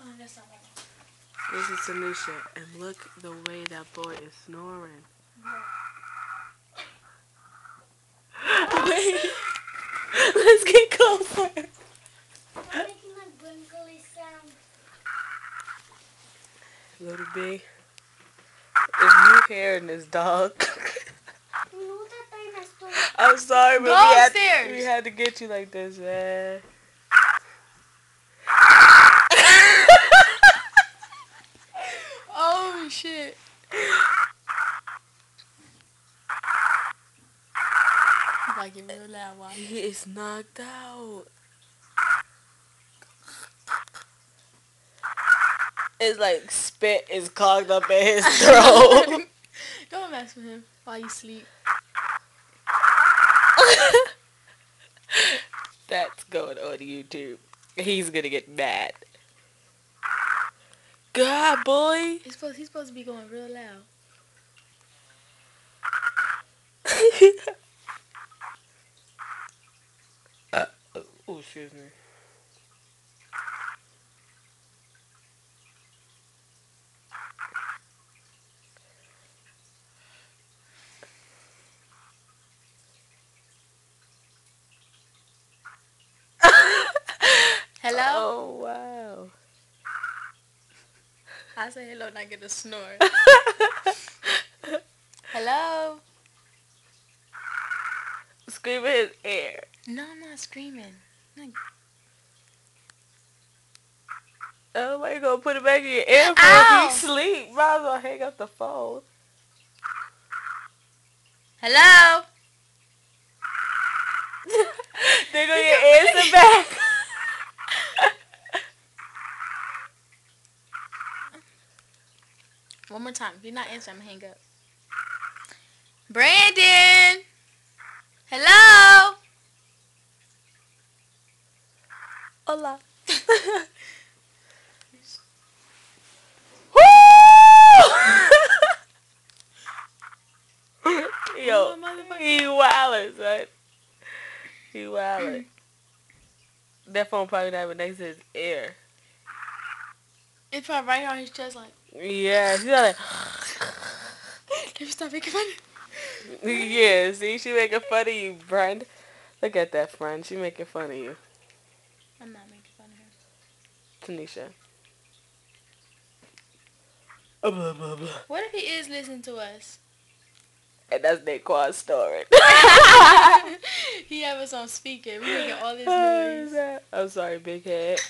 Oh, that's not right. This is Tanisha, and look the way that boy is snoring. Wait, let's get closer. I'm making a grinkly sound. Little B, if you hearing this dog, I'm sorry, but we had to get you like this, man. Oh shit. Like it real loud. Watch. He is knocked out. It's like spit is clogged up in his throat. Don't mess with him while you sleep. That's going on YouTube. He's gonna get mad. God, boy. He's supposed to be going real loud. Oh, excuse me. Hello? Oh, wow. I say hello and I get a snore. Hello? Scream in his ear. No, I'm not screaming. Oh, why you gonna put it back in your ear for Ow! if he sleep? Might as well hang up the phone. Hello? They're gonna get answer back. One more time. If you're not answering, I'm gonna hang up. Brandon! Hello? Hola. Yo, he wildin', son. He wildin'. That phone probably not even next to his ear. It's probably right on his chest like... Yeah, she's like... Can you stop making fun? Yeah, see, she making fun of you, friend. Look at that, friend. She making fun of you. I'm not making fun of her. Tanisha. Blah, blah, blah. What if he is listening to us? And that's Naquan's story. He have us on speaker. We making all this noise. I'm sorry, big head.